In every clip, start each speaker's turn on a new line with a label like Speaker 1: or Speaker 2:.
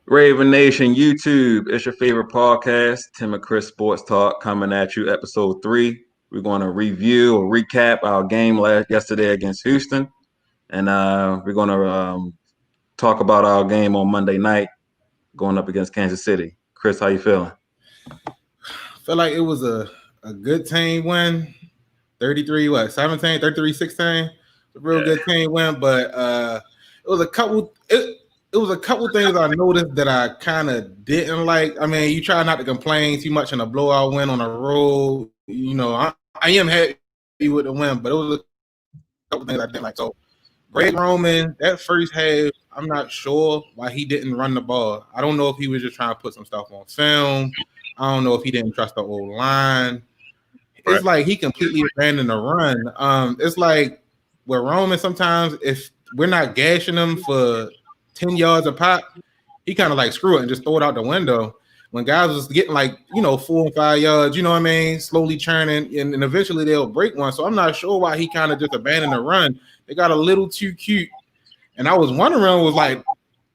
Speaker 1: Raven Nation, YouTube, it's your favorite podcast, Tim and Chris Sports Talk, coming at you, episode 3. We're going to review or recap our game yesterday against Houston, and we're going to talk about our game on Monday night going up against Kansas City. Chris, how you feeling?
Speaker 2: I feel like it was a good team win. 33-16. A real good team win, but it was a couple things I noticed that I kind of didn't like. I mean, you try not to complain too much in a blowout win on the road. You know, I am happy with the win, but it was a couple things I didn't like. So Greg Roman, that first half, I'm not sure why he didn't run the ball. I don't know if he was just trying to put some stuff on film. I don't know if he didn't trust the old line. It's like he completely abandoned the run. It's like with Roman, sometimes if we're not gashing him for 10 yards a pop, he kind of like screw it and just throw it out the window. When guys was getting like, 4 and 5 yards, you know what I mean, slowly churning, and eventually they'll break one. So I'm not sure why he kind of just abandoned the run. They got a little too cute. And I was wondering, was like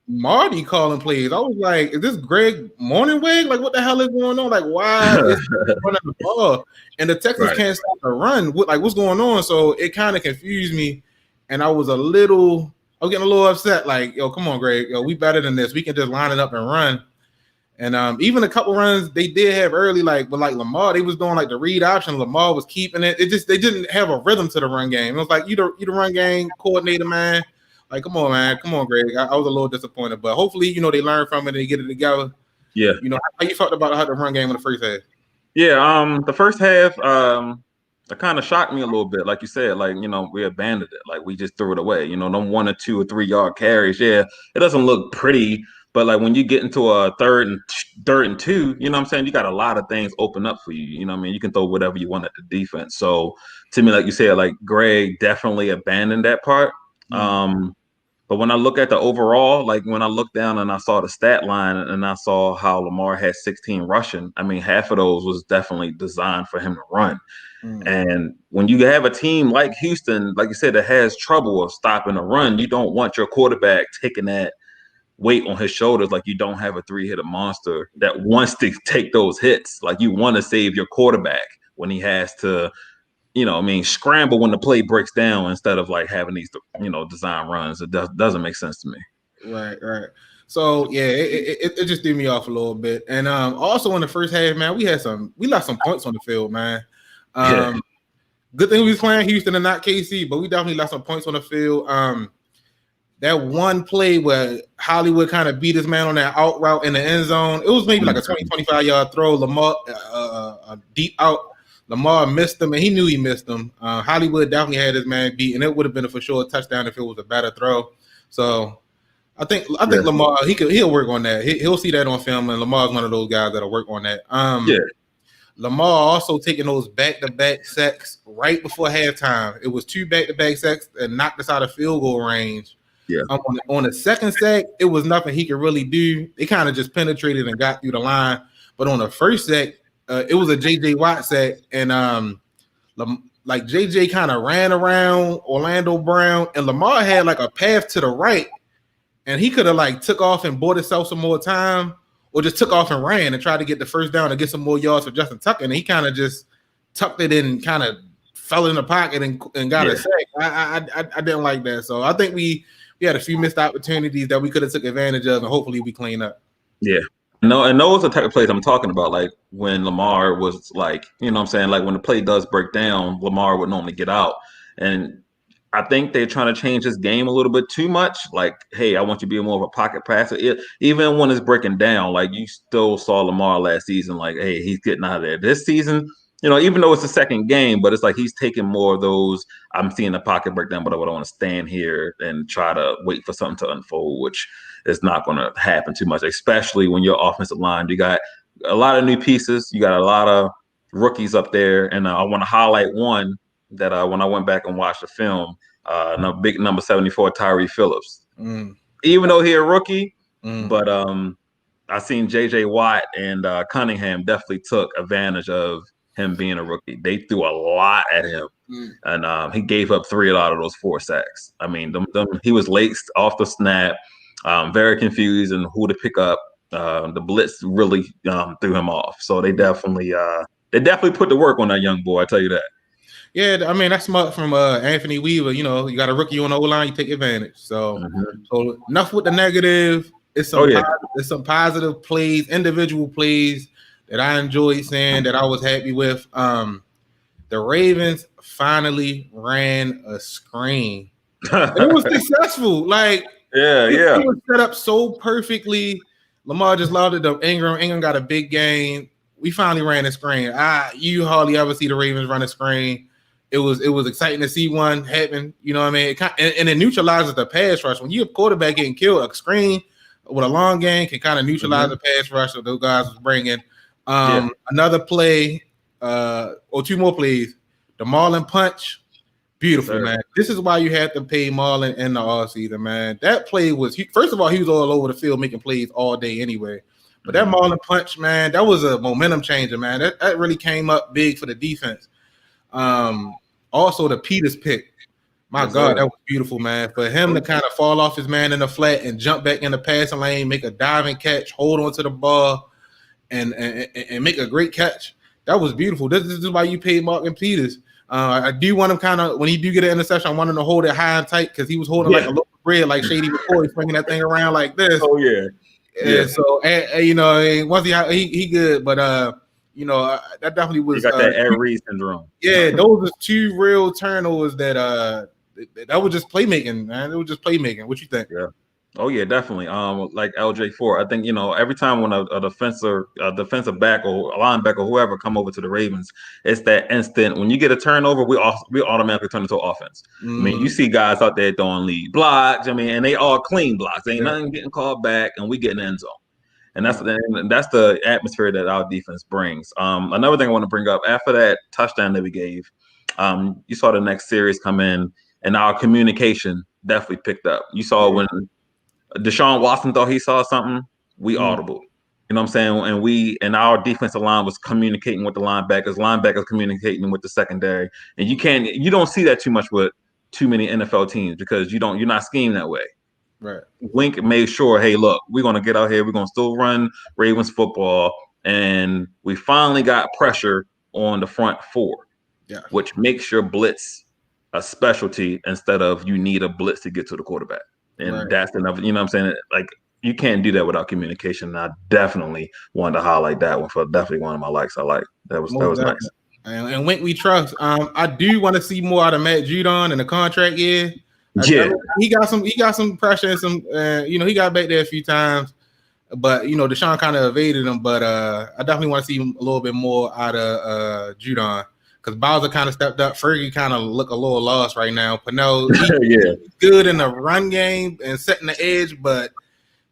Speaker 2: Marty calling plays. I was like, is this Greg Morningweg? Like, what the hell is going on? Like, why is he running the ball? And the Texans can't stop the run. What's going on? So it kind of confused me. And I was getting a little upset. Like, yo, come on, Greg. Yo, we better than this. We can just line it up and run. And even a couple runs they did have early, like Lamar, they was doing like the read option. Lamar was keeping it. They didn't have a rhythm to the run game. It was like you the run game coordinator, man. Like, come on, man. Come on, Greg. I was a little disappointed, but hopefully, they learn from it and they get it together.
Speaker 1: Yeah.
Speaker 2: How you felt about how the run game in the first half?
Speaker 1: Yeah, the first half, it kind of shocked me a little bit. Like you said, like, we abandoned it. Like, we just threw it away. Them 1 or 2 or 3 yard carries. Yeah, it doesn't look pretty, but like when you get into a third and 2, you know what I'm saying? You got a lot of things open up for you. You know what I mean? You can throw whatever you want at the defense. So to me, like you said, like Greg definitely abandoned that part. But when I look at the overall, like when I looked down and I saw the stat line and I saw how Lamar had 16 rushing, I mean, half of those was definitely designed for him to run. And when you have a team like Houston, like you said, that has trouble of stopping a run, you don't want your quarterback taking that weight on his shoulders. Like, you don't have a 3-hitter monster that wants to take those hits. Like, you want to save your quarterback when he has to, scramble when the play breaks down instead of like having these, design runs. It doesn't make sense to me.
Speaker 2: Right. So yeah, it just threw me off a little bit. And also in the first half, man, we lost some points on the field, man. Good thing we was playing Houston and not KC, but we definitely lost some points on the field. That one play where Hollywood kind of beat his man on that out route in the end zone, it was maybe like a 20-25 yard throw. Lamar a deep out. Lamar missed him, and he knew he missed him. Hollywood definitely had his man beat, and it would have been a for sure touchdown if it was a better throw. So I think Lamar, he'll work on that. He'll see that on film, and Lamar's one of those guys that'll work on that. Lamar also taking those back-to-back sacks right before halftime. It was 2 back-to-back sacks and knocked us out of field goal range.
Speaker 1: Yeah.
Speaker 2: On the second sack, it was nothing he could really do. They kind of just penetrated and got through the line. But on the first sack, it was a J.J. Watt sack, and like J.J. kind of ran around Orlando Brown, and Lamar had like a path to the right, and he could have like took off and bought himself some more time, or just took off and ran and tried to get the first down and get some more yards for Justin Tucker, and he kind of just tucked it in, kind of fell in the pocket and got a sack. I didn't like that, so I think we had a few missed opportunities that we could have took advantage of, and hopefully we clean up.
Speaker 1: Yeah. No, and those are the type of plays I'm talking about. Like when Lamar was like, you know what I'm saying? Like when the play does break down, Lamar would normally get out. And I think they're trying to change his game a little bit too much. Like, hey, I want you to be more of a pocket passer. Even when it's breaking down, like you still saw Lamar last season, like, hey, he's getting out of there. This season, even though it's the second game, but it's like he's taking more of those, I'm seeing the pocket breakdown, but I don't want to stand here and try to wait for something to unfold, which is not going to happen too much, especially when your offensive line, you got a lot of new pieces. You got a lot of rookies up there. And I want to highlight one that when I went back and watched the film, big number 74, Tyree Phillips. Even though he's a rookie, but I seen J.J. Watt and Cunningham definitely took advantage of him being a rookie. They threw a lot at him, and he gave up 3 out of those 4 sacks. I mean, he was late off the snap. very confused and who to pick up. The blitz really threw him off. So they definitely put the work on that young boy. I tell you that.
Speaker 2: Yeah, I mean that's smart from Anthony Weaver. You know, you got a rookie on the O line, you take advantage. So, so enough with the negative. It's some positive plays, individual plays that I enjoyed seeing that I was happy with. The Ravens finally ran a screen. And it was successful. Like, it was set up so perfectly. Lamar just loved it. Ingram got a big game. We finally ran a screen. You hardly ever see the Ravens run a screen. It was exciting to see one happen. You know what I mean? And it neutralizes the pass rush. When you have a quarterback getting killed, a screen with a long game can kind of neutralize the pass rush that those guys was bringing. Another play, or two more plays. The Marlin punch, beautiful, man. This is why you have to pay Marlin in the offseason, man. That play was, first of all, he was all over the field making plays all day anyway. But that Marlin punch, man, that was a momentum changer, man. That really came up big for the defense. Also, the Peters pick. My God, that was beautiful, man. For him to kind of fall off his man in the flat and jump back in the passing lane, make a diving catch, hold on to the ball, and make a great catch. That was beautiful. This is why you paid Martin Peters. I do want him kind of, when he do get an interception, I want him to hold it high and tight because he was holding like a loaf of bread, like Shady McCoy, swinging that thing around like this.
Speaker 1: Oh, yeah.
Speaker 2: Yeah. So, you know, once he good, but you know, that definitely was.
Speaker 1: You got that Ed Reed syndrome.
Speaker 2: Yeah, those are two real turnovers that was just playmaking, man. It was just playmaking. What you think?
Speaker 1: Yeah. Oh yeah, definitely. Like LJ4, I think every time when a defensive back or a linebacker or whoever come over to the Ravens, it's that instant when you get a turnover, we automatically turn into offense. I mean, you see guys out there throwing lead blocks. I mean, and they all clean blocks. Ain't nothing getting called back, and we get in the end zone. And that's the atmosphere that our defense brings. Another thing I want to bring up after that touchdown that we gave, you saw the next series come in, and our communication definitely picked up. You saw when Deshaun Watson thought he saw something, we audible. You know what I'm saying? And our defensive line was communicating with the linebackers communicating with the secondary. And you don't see that too much with too many NFL teams because you're not scheming that way.
Speaker 2: Right.
Speaker 1: Wink made sure, hey, look, we're gonna get out here, we're gonna still run Ravens football, and we finally got pressure on the front four, which makes your blitz a specialty instead of you need a blitz to get to the quarterback. And that's another, you know what I'm saying? Like, you can't do that without communication. And I definitely wanted to highlight that one for definitely one of my likes. I like that was nice.
Speaker 2: And Wink we trust. I do want to see more out of Matt Judon in the contract year. He got some pressure and some he got back there a few times, but Deshaun kind of evaded him. But I definitely want to see a little bit more out of Judon. Because Bowser kind of stepped up. Fergie kind of look a little lost right now. Pernell, he's good in the run game and setting the edge, but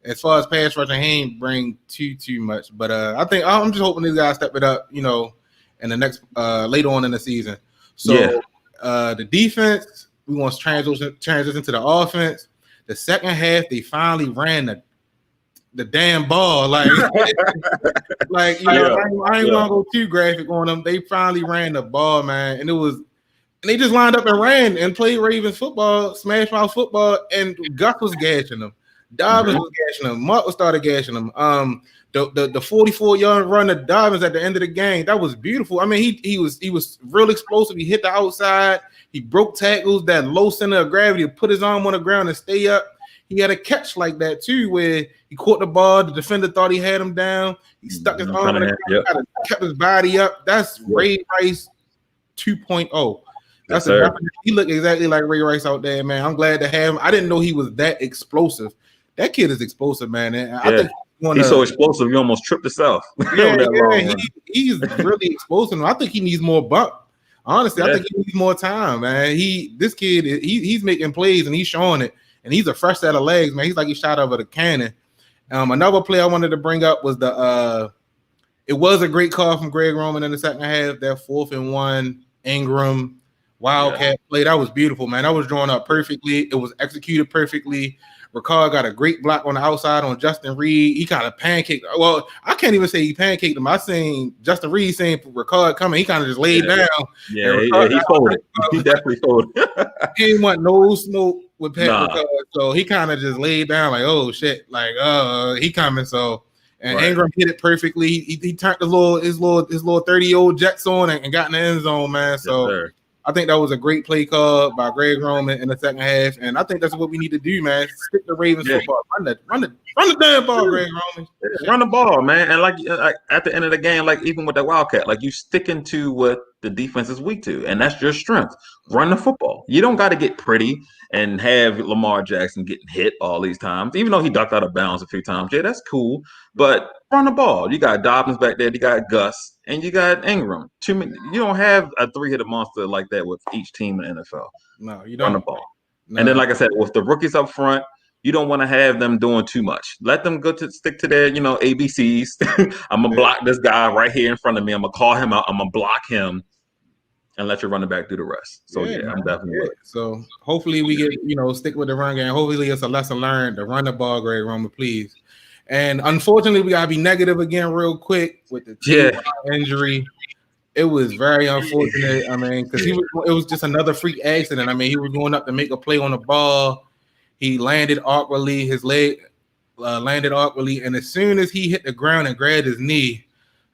Speaker 2: as far as pass rushing, he ain't bring too much. But I think I'm just hoping these guys step it up, in the next later on in the season. So the defense, we want to transition to the offense. The second half, they finally ran the damn ball, I ain't gonna go too graphic on them. They finally ran the ball, man, and they just lined up and ran and played Ravens football, smash mouth football, and Gus was gashing them, Dobbins was gashing them, Mark started gashing them. The 44-yard run to Dobbins at the end of the game, that was beautiful. I mean, he was real explosive. He hit the outside, he broke tackles, that low center of gravity, put his arm on the ground and stay up. He had a catch like that too, where he caught the ball. The defender thought he had him down. He stuck his arm in the ground, kept his body up. That's Ray Rice 2.0. He looked exactly like Ray Rice out there, man. I'm glad to have him. I didn't know he was that explosive. That kid is explosive, man. And I think he's so explosive,
Speaker 1: you almost tripped yourself.
Speaker 2: He's really explosive. I think he needs more bump. Honestly, I think he needs more time, man. This kid, he's making plays and he's showing it. And he's a fresh set of legs, man. He's like he shot over the cannon. Another play I wanted to bring up was it was a great call from Greg Roman in the second half. That 4th and 1 Ingram Wildcat play. That was beautiful, man. That was drawn up perfectly. It was executed perfectly. Ricard got a great block on the outside on Justin Reed. He kind of pancaked. Well, I can't even say he pancaked him. I seen Justin Reed saying Ricard coming. He kind of just laid down.
Speaker 1: Yeah, he folded. He definitely folded.
Speaker 2: He didn't want no smoke. with Pat
Speaker 1: Nah,
Speaker 2: Ricard. So he kind of just laid down like, oh shit, like he coming. So and
Speaker 1: right.
Speaker 2: Ingram hit it perfectly. He turned his little 30-year-old Jets on and got in the end zone, man.
Speaker 1: Yes,
Speaker 2: So
Speaker 1: sir.
Speaker 2: I think that was a great play call by Greg Roman in the second half, and I think that's what we need to do, man. Stick to Ravens
Speaker 1: Yeah.
Speaker 2: football, run the damn ball, Greg Roman. Shit.
Speaker 1: Run the ball, man, and like at the end of the game, like even with the Wildcat, like you sticking to what the defense is weak to, and that's your strength. Run the football. You don't got to get pretty and have Lamar Jackson getting hit all these times, even though he ducked out of bounds a few times. Yeah, that's cool, but run the ball. You got Dobbins back there, you got Gus, and you got Ingram. Too many. You don't have a three-headed monster like that with each team in the NFL.
Speaker 2: No, you
Speaker 1: Run the
Speaker 2: don't.
Speaker 1: ball. And then,
Speaker 2: No.
Speaker 1: like I said, with the rookies up front, you don't want to have them doing too much. Let them go to stick to their, ABCs. I'm gonna
Speaker 2: Yeah.
Speaker 1: block this guy right here in front of me. I'm gonna call him out. I'm gonna block him, and let your running back do the rest. So
Speaker 2: Yeah,
Speaker 1: yeah,
Speaker 2: man.
Speaker 1: I'm definitely
Speaker 2: Yeah.
Speaker 1: with it.
Speaker 2: So hopefully we get, stick with the run game. Hopefully it's a lesson learned to run the ball, Greg Roman, please. And unfortunately, we gotta be negative again real quick with the
Speaker 1: Yeah,
Speaker 2: T.Y. injury. It was very unfortunate. I mean, because it was just another freak accident. I mean, he was going up to make a play on the ball. He landed awkwardly. His leg landed awkwardly, and as soon as he hit the ground and grabbed his knee,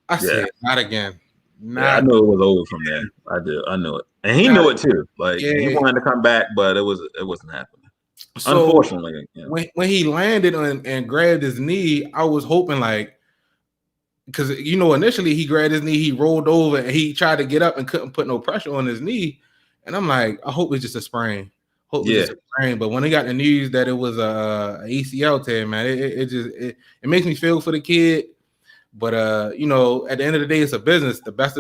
Speaker 2: I
Speaker 1: yeah,
Speaker 2: said, "Not again,
Speaker 1: yeah. I
Speaker 2: not
Speaker 1: knew it was over from there. I did. I knew it, and he
Speaker 2: not
Speaker 1: knew it too. Like he
Speaker 2: yeah."
Speaker 1: wanted to come back, but it wasn't happening.
Speaker 2: So
Speaker 1: Unfortunately, yeah.
Speaker 2: when he landed and grabbed his knee, I was hoping like because initially he grabbed his knee, he rolled over and he tried to get up and couldn't put no pressure on his knee, and I'm like, I hope it's just a sprain. Hope it's
Speaker 1: Yeah.
Speaker 2: just a sprain. But when they got the news that it was a ACL tear, man, it makes me feel for the kid. But at the end of the day, it's a business. The best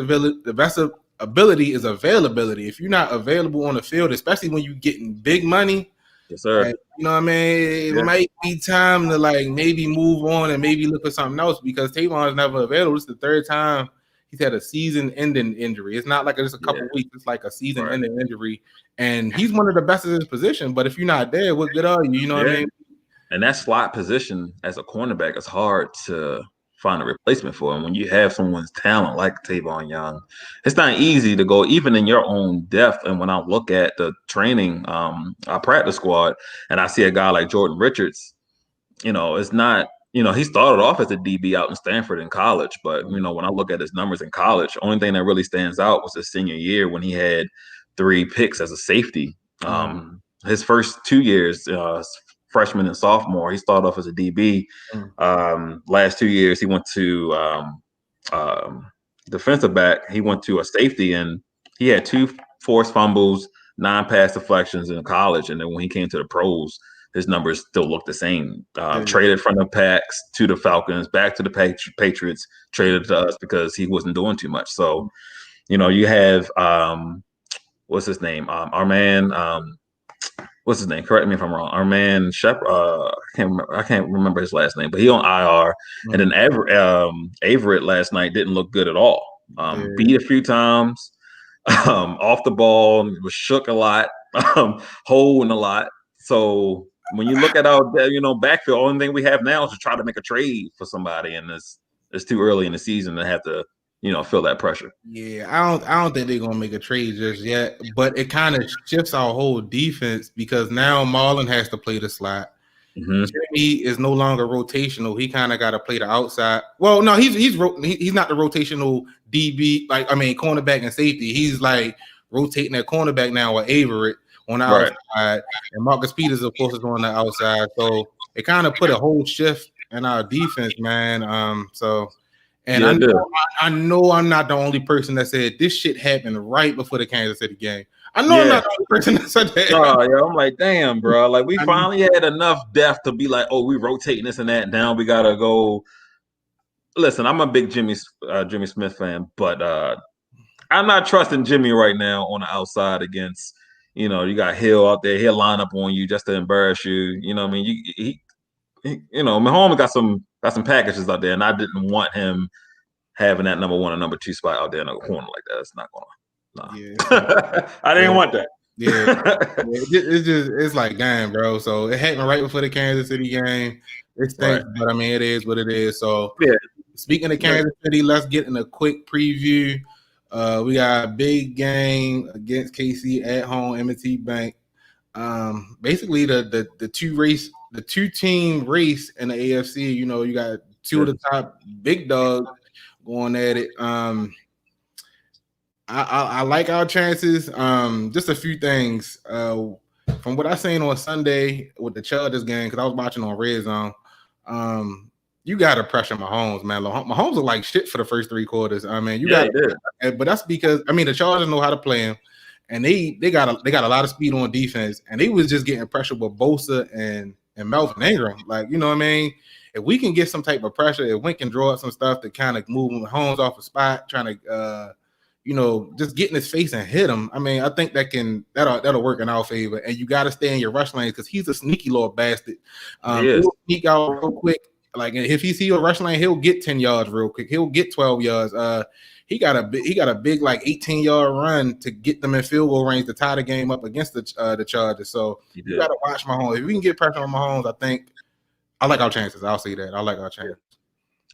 Speaker 2: ability is availability. If you're not available on the field, especially when you're getting big money,
Speaker 1: Yes, sir.
Speaker 2: like, you know what I mean? It
Speaker 1: Yeah.
Speaker 2: might be time to like maybe move on and maybe look for something else because Tavon is never available. It's the third time he's had a season-ending injury. It's not like it's a couple
Speaker 1: Yeah.
Speaker 2: weeks. It's like a
Speaker 1: Right.
Speaker 2: season-ending injury, and he's one of the best in his position. But if you're not there, what good are you? You know what I
Speaker 1: Yeah.
Speaker 2: mean?
Speaker 1: And that slot position as a cornerback is hard to find a replacement for. And when you have someone's talent like Tavon Young, it's not easy to go even in your own depth. And when I look at the training, our practice squad, and I see a guy like Jordan Richards, it's not, he started off as a DB out in Stanford in college. But, when I look at his numbers in college, only thing that really stands out was his senior year when he had 3 picks as a safety. His first 2 years, freshman and sophomore, he started off as a DB. Last 2 years, he went to defensive back. He went to a safety, and he had 2 forced fumbles, 9 pass deflections in college. And then when he came to the pros, his numbers still look the same. Traded from the Packs to the Falcons, back to the Patriots, traded to us because he wasn't doing too much. So, you have what's his name? Our man. What's his name? Correct me if I'm wrong. Our man Shepard. I can't remember his last name, but he on IR. And then Averett last night didn't look good at all. Beat a few times, off the ball, was shook a lot, holding a lot. So when you look at our backfield, only thing we have now is to try to make a trade for somebody, and it's too early in the season to have to feel that pressure.
Speaker 2: Yeah, I don't think they're gonna make a trade just yet, but it kind of shifts our whole defense because now Marlon has to play the slot.
Speaker 1: Mm-hmm.
Speaker 2: Jimmy is no longer rotational. He kind of got to play the outside. Well, no, he's not the rotational DB. Like cornerback and safety. He's like rotating that cornerback now with Averett on the outside, and Marcus Peters, of course, is on the outside. So it kind of put a whole shift in our defense, man. And I know I'm not the only person that said this shit happened right before the Kansas City game. I know I'm not the only person that said that.
Speaker 1: Oh, yeah, I'm like, damn, bro. Like, we finally had enough depth to be like, oh, we rotating this and that. Now we gotta go. Listen, I'm a big Jimmy Smith fan, but I'm not trusting Jimmy right now on the outside against. You got Hill out there. He'll line up on you just to embarrass you. You know what I mean? Mahomes got some packages out there, and I didn't want him having that number 1 and number 2 spot out there in a corner like that. It's not gonna. Nah.
Speaker 2: Yeah,
Speaker 1: I didn't want that.
Speaker 2: It's like, damn, bro. So it happened right before the Kansas City game. It stinks, but it is what it is. So speaking of Kansas City, let's get in a quick preview. We got a big game against KC at home, M&T Bank. Basically the two team race in the AFC. You know, you got two of the top big dogs going at it. I like our chances. Just a few things. From what I seen on Sunday with the Chargers game, because I was watching on Red Zone. You got to pressure Mahomes, man. Mahomes look like shit for the first three quarters. I mean, but that's because the Chargers know how to play him, and they got a lot of speed on defense, and they was just getting pressure with Bosa and Melvin Ingram. Like, you know what I mean? If we can get some type of pressure, if we can draw up some stuff to kind of move Mahomes off a spot, trying to just get in his face and hit him. I mean, I think that'll work in our favor. And you got to stay in your rush lane because he's a sneaky little bastard. He'll sneak out real quick. Like, if he see a rush lane, he'll get 10 yards real quick. He'll get 12 yards. He got a big like 18-yard run to get them in field goal range to tie the game up against the Chargers. So you got to watch Mahomes. If we can get pressure on Mahomes, I think I like our chances. I'll say that. I like our chances.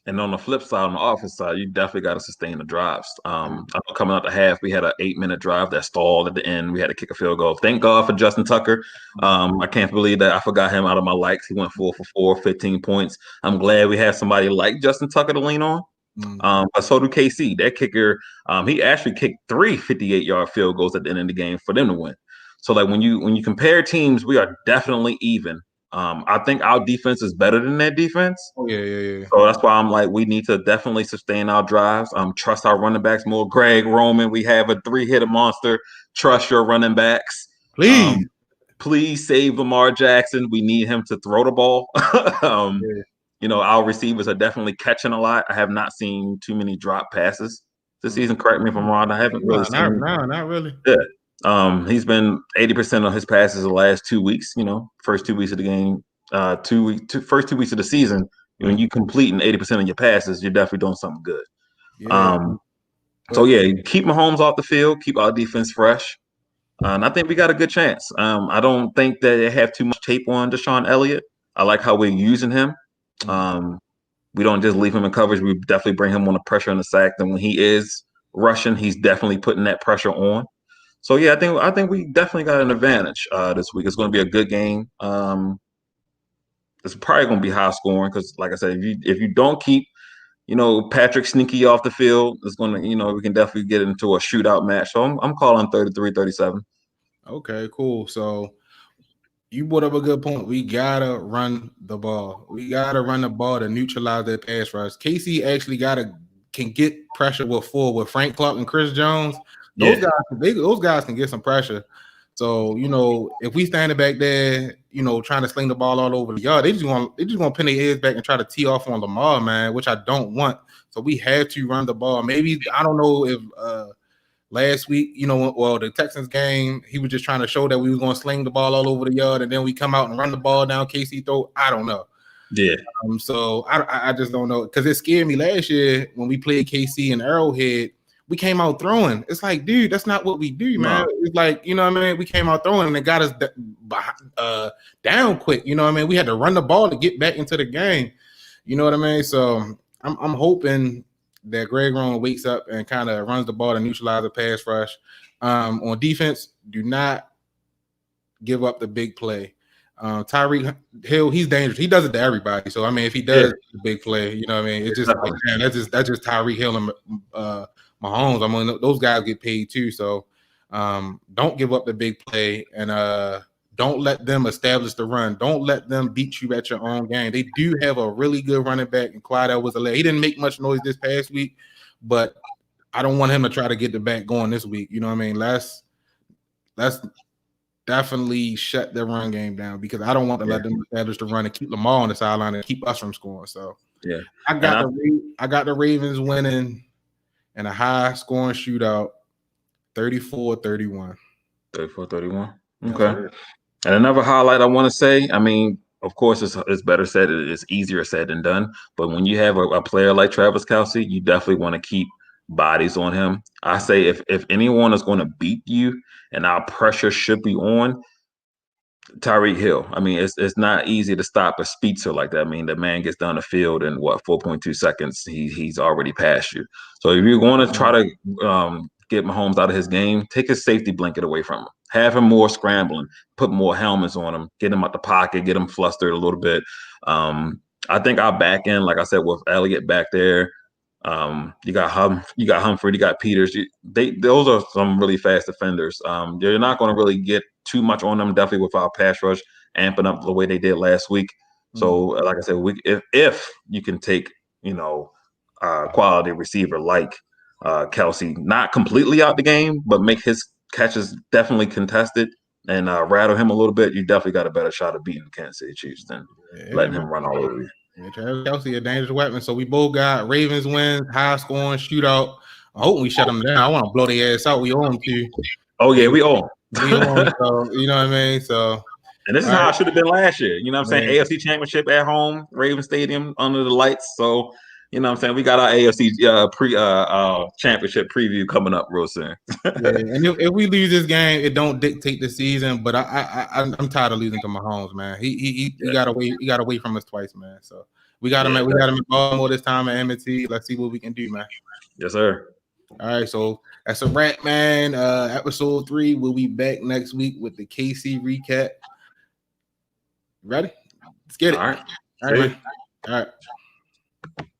Speaker 1: And on the flip side, on the offense side, you definitely got to sustain the drives. I know coming out the half, we had an 8-minute drive that stalled at the end. We had to kick a field goal. Thank God for Justin Tucker. I can't believe that I forgot him out of my likes. He went 4 for 4, 15 points. I'm glad we have somebody like Justin Tucker to lean on. But so do KC. That kicker, he actually kicked 3 58-yard field goals at the end of the game for them to win. So like when you compare teams, we are definitely even. I think our defense is better than that defense.
Speaker 2: Oh, yeah.
Speaker 1: So that's why I'm like, we need to definitely sustain our drives. Trust our running backs more. Greg Roman, we have a 3-hitter monster. Trust your running backs.
Speaker 2: Please.
Speaker 1: Please save Lamar Jackson. We need him to throw the ball. Our receivers are definitely catching a lot. I have not seen too many drop passes this season. Correct me if I'm wrong. I haven't really seen.
Speaker 2: Not really.
Speaker 1: Yeah. He's been 80% of his passes the last 2 weeks. First 2 weeks of the game, first 2 weeks of the season. When you completing 80% of your passes, you're definitely doing something good.
Speaker 2: Yeah.
Speaker 1: Keep Mahomes off the field, keep our defense fresh, and I think we got a good chance. I don't think that they have too much tape on Deshaun Elliott. I like how we're using him. We don't just leave him in coverage. We definitely bring him on the pressure and the sack. And when he is rushing, he's definitely putting that pressure on. So yeah, I think we definitely got an advantage this week. It's going to be a good game. It's probably going to be high scoring because, like I said, if you don't keep, Patrick Sneaky off the field, it's going to, we can definitely get into a shootout match. So I'm calling 33-37.
Speaker 2: Okay, cool. So you brought up a good point. We gotta run the ball. We gotta run the ball to neutralize that pass rush. KC actually can get pressure with Frank Clark and Chris Jones. Those guys can get some pressure. So if we standing back there, trying to sling the ball all over the yard, they just want to pin their heads back and try to tee off on Lamar, man, which I don't want. So we have to run the ball. Maybe I don't know if last week, the Texans game, he was just trying to show that we was going to sling the ball all over the yard, and then we come out and run the ball down KC throat. I don't know.
Speaker 1: Yeah.
Speaker 2: So I just don't know because it scared me last year when we played KC and Arrowhead. We came out throwing. It's like, dude, that's not what we do, man. It's like, you know what I mean? We came out throwing and it got us down quick. You know what I mean? We had to run the ball to get back into the game. You know what I mean? So I'm hoping that Greg Roman wakes up and kind of runs the ball to neutralize the pass rush. On defense, do not give up the big play. Tyreek Hill, he's dangerous. He does it to everybody. So I mean, if he does the big play, you know what I mean? It's just like, man, that's just Tyreek Hill and Mahomes. I mean, those guys get paid too. So don't give up the big play and don't let them establish the run. Don't let them beat you at your own game. They do have a really good running back, and Clyde Edwards-Helaire. He didn't make much noise this past week, but I don't want him to try to get the back going this week. You know what I mean? Let's definitely shut their run game down because I don't want to let them establish the run and keep Lamar on the sideline and keep us from scoring. So I got the Ravens winning in a high scoring shootout, 34-31.
Speaker 1: 34-31. Okay. And another highlight I want to say, I mean, of course, it's better said. It's easier said than done. But when you have a player like Travis Kelce, you definitely want to keep bodies on him. I say if anyone is going to beat you and our pressure should be on, Tyreek Hill. I mean, it's not easy to stop a speedster like that. I mean, the man gets down the field in 4.2 seconds. He's already past you. So if you're going to try to get Mahomes out of his game, take his safety blanket away from him. have him more scrambling, put more helmets on him, get him out the pocket, get him flustered a little bit. I think our back end, like I said, with Elliott back there, you got Humphrey, you got Peters. Those are some really fast defenders. You're not going to really get too much on them, definitely with our pass rush amping up the way they did last week. So, like I said, if you can take, quality receiver like Kelsey, not completely out the game, but make his catches definitely contested and rattle him a little bit, you definitely got a better shot of beating the Kansas City Chiefs than letting him run all over you.
Speaker 2: Yeah, Travis Kelsey, a dangerous weapon. So we both got Ravens win, high scoring shootout. I hope we shut them down. I want to blow their ass out. We own them too.
Speaker 1: Oh yeah, we own.
Speaker 2: We own. So you know what I mean. So.
Speaker 1: And this is how it should have been last year. You know what I'm saying? AFC Championship at home, Raven Stadium under the lights. So, you know what I'm saying? We got our AFC championship preview coming up real soon.
Speaker 2: Yeah, and if we lose this game, it don't dictate the season. But I'm tired of losing to Mahomes, man. He got away from us twice, man. So we got him in Baltimore this time at M&T. Let's see what we can do, man.
Speaker 1: Yes, sir.
Speaker 2: All right, so that's a wrap, man. Episode 3. We'll be back next week with the KC recap. Ready? Let's get it.
Speaker 1: All right.
Speaker 2: All right.